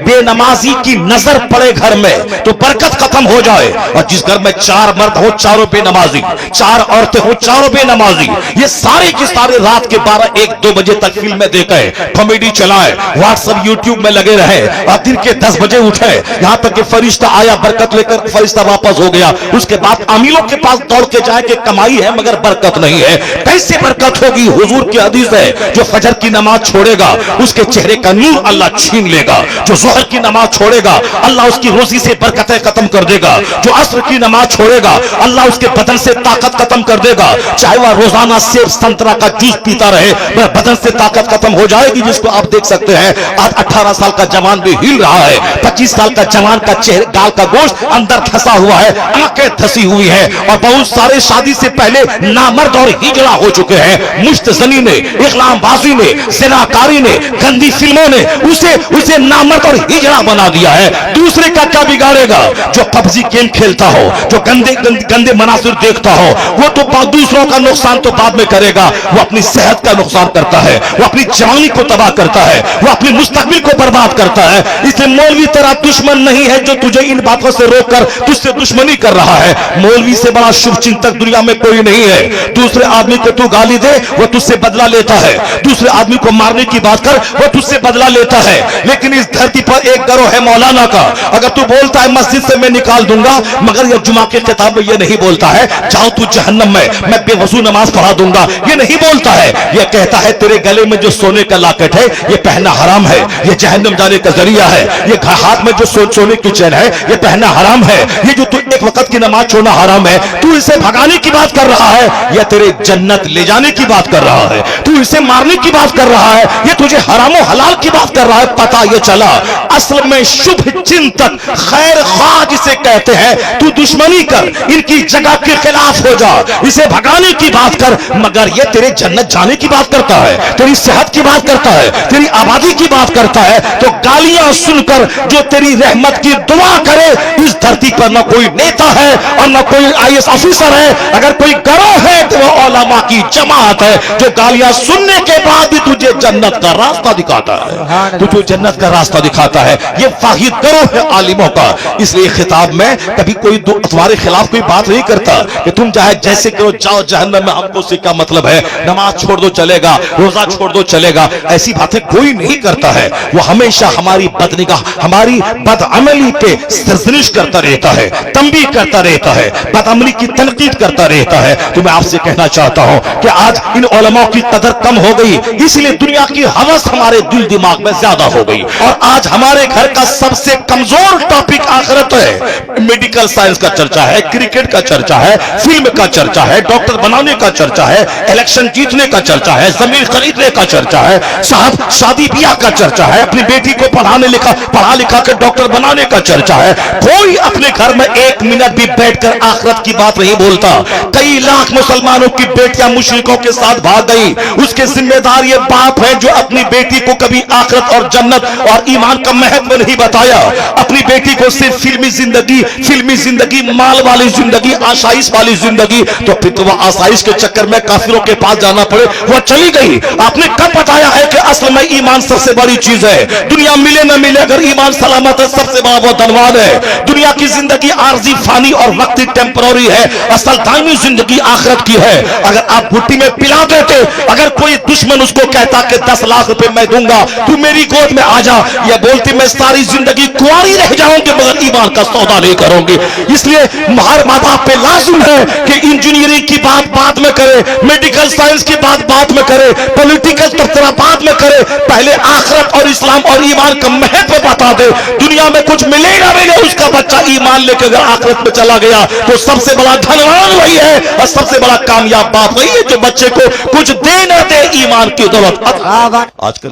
بے نمازی کی نظر پڑے گھر میں تو برکت ختم ہو جائے، اور جس گھر میں 4 مرد ہو 4 بے نمازی، 4 عورتیں ہو 4 بے نمازی، یہ سارے کی سارے رات کے 12-1-2 بجے تک فلمیں دیکھیں، کامیڈی چلائیں، واٹس ایپ یوٹیوب میں لگے رہے، اور دن کے 10 بجے اٹھے، یہاں تک کہ فرشتہ آیا برکت لے کر فرشتہ واپس ہو گیا، اس کے بعد امیروں کے پاس دوڑ کے جائے کہ کمائی ہے مگر برکت نہیں ہے۔ کیسے برکت ہوگی؟ حضور کی حدیث ہے، جو فجر کی نماز چھوڑے گا اس کے چہرے کا نور اللہ چھین لے گا، جو ظہر کی نماز چھوڑے گا اللہ اس کی روزی سے برکتیں ختم کر دے گا، جو عصر کی نماز چھوڑے گا اللہ اس کے بدن سے طاقت ختم کر دے گا، چاہے وہ روزانہ سیب سنترا کا جوس پیتا رہے مگر بدن سے طاقت ختم ہو جائے گی، جس کو آپ دیکھ سکتے ہیں آج 18 سال کا جوان بھی ہل رہا ہے، 25 سال کا جوان کا چہرے گال کا گوشت اندر دھسا ہوا ہے، آنکھیں دھسی ہوئی ہیں، اور بہت سارے شادی سے پہلے نامرد اور ہجڑا ہو چکے ہیں، مشت زنی نے، اغلام بازی نے، زناکاری نے، گندی فلموں نے اسے نامرد اور ہجڑا بنا دیا ہے۔ دوسرے کا کیا بگاڑے گا؟ جو پبجی گیم کھیلتا ہو، جو گندے مناظر دیکھتا ہو، وہ تو دوسروں کا نقصان تو بعد میں کرے گا، وہ اپنی صحت کا نقصان کرتا ہے، وہ اپنی جوانی کو تباہ کرتا ہے، وہ اپنی مستقبل کو برباد کرتا ہے۔ اس لیے مولوی تیرا دشمن نہیں ہے جو تجھے ان باتوں سے روک کر تجھ سے دشمنی کر رہا ہے۔ مولوی سے بڑا شبھ چنتک دنیا میں کوئی نہیں ہے۔ دوسرے آدمی کو تو گالی دے وہ تجھ سے بدلہ لیتا ہے، دوسرے آدمی کو مارنے کی بات کر وہ تجھ سے بدلہ لیتا ہے، لیکن اس دھرتی پر ایک گروہ ہے مولانا کا، اگر تو بولتا ہے مسجد سے میں نکال دوں گا مگر یہ جمعہ کے خطاب میں یہ نہیں بولتا ہے جاؤ تو جہنم میں بے وضو نماز پڑھا دوں گا، یہ نہیں بولتا ہے، یہ کہتا ہے تیرے گلے میں جو سونے کا لاکٹ ہے یہ پہننا حرام ہے، یہ جہنم جانے کا ذریعہ ہے، یہ ہاتھ میں جو سونے کی چین ہے یہ پہننا حرام ہے، یہ جو تو ایک وقت کی نماز چھوڑنا حرام ہے، تو اسے بھگانے کی بات کر رہا ہے یا تیرے جنت لے جانے کی بات کر رہا ہے، تو اسے مارنے کی بات کر رہا ہے یہ تجھے حرام و حلال کی بات کر رہا ہے۔ پتہ یہ چلا اصل میں شبھ چنتک خیر خواہ جسے کہتے ہیں، تو دشمنی کر، ان کی جگہ کے خلاف ہو جا، اسے بھگانے کی بات کر، مگر یہ تیرے جنت جانے کی بات کرتا ہے، تیری صحت کی بات کرتا ہے، تیری آبادی کی بات کرتا ہے، تو گالیاں سن کر جو تیری رحمت کی دعا کرے، اس دھرتی پر نہ کوئی نیتا ہے اور نہ کوئی IAS آفیسر ہے، اگر کوئی گروہ ہے تو وہ علماء کی جماعت ہے جو گالیاں سننے کے بعد بھی تجھے جنت کا راستہ دکھاتا ہے، تجھے جنت کا راستہ دکھاتا ہے۔ یہ واحد گروہ ہے عالموں کا، اس لیے خطاب میں کبھی کوئی تمہارے خلاف کوئی بات نہیں کرتا کہ تم چاہے جیسے کرو جاؤ جہنم میں، ہم کو اس سے کیا مطلب ہے، نماز چھوڑ دو چلے گا، روزہ چھوڑ دو چلے گا، ایسی باتیں کوئی نہیں کرتا ہے۔ وہ ہمیشہ ہماری بدنگاہ، ہماری بدعملی پہ سرزنش کرتا رہتا ہے، تنبیہ کرتا رہتا ہے، بدعملی کی تنقید کرتا رہتا ہے۔ تو میں آپ سے کہنا چاہتا ہوں کہ آج ان علماء کی قدر کم ہو گئی، اس لیے دنیا کی ہوس ہمارے دل دماغ میں زیادہ ہو گئی، اور آج ہمارے گھر کا سب سے کمزور ٹاپک آخرت ہے۔ میڈیکل سائنس کا چرچا ہے، کرکٹ کا چرچا ہے، فلم کا چرچا ہے، ڈاکٹر بنانے کا چرچا ہے، الیکشن جیتنے کا چرچا ہے، زمین خریدنے کا چرچا ہے، صاحب شادی بیاہ کا چرچا ہے، اپنی بیٹی کو پڑھا لکھا کے ڈاکٹر بنانے کا چرچا ہے۔ کوئی اپنے گھر میں 1 منٹ بھی بیٹھ کر آخرت کی بات نہیں بولتا۔ کئی لاکھ مسلمانوں کی بیٹیاں مشرکوں کے ساتھ بھاگ گئی، اس کے ذمہ دار یہ باپ ہے جو اپنی بیٹی کو کبھی آخرت اور جنت اور ایمان کا مہتو نہیں بتایا، اپنی بیٹی کو صرف فلمی زندگی، مال والی زندگی، آسائش والی زندگی، تو پھر تو وہ آسائش کے چکر میں کافروں کے پاس جانا پڑے، وہ چلی گئی۔ آپ نے کب بتایا ہے کہ اصل میں ایمان سب سے بڑی چیز ہے؟ دنیا ملے نہ ملے اگر ایمان سلامت ہے سب سے بڑا وہ دھنوان ہے۔ دنیا کی زندگی عارضی، فانی اور وقتی ٹیمپرری ہے، اصل دائمی زندگی آخرت کی ہے۔ اگر آپ بھٹی میں پلا دیتے، اگر کوئی دشمن اس کو کہتا کہ 10 لاکھ روپے میں دوں گا تو میری گود میں آ جا، یا بولتی میں ساری زندگی کنواری رہ جاؤں گی مگر ایمان کا سودا نہیں کروں گی۔ اس لیے ہر ماں باپ پہ لازم ہے کہ انجینئرنگ کی بات بعد میں کرے، میڈیکل سائنس کی بات بعد میں کرے، پولیٹیکل تبصرہ بعد میں کرے، پہلے آخرت اور اسلام اور ایمان کا مہتو بتا دے۔ دنیا میں کچھ ملے نہ ملے، اس کا بچہ ایمان لے کے اگر آخرت میں چلا گیا تو سب سے بڑا دھنوان وہی ہے اور سب سے بڑا کامیاب باپ وہی ہے جو بچے کو کچھ دے نہ دے ایمان کی دولت۔ آج کل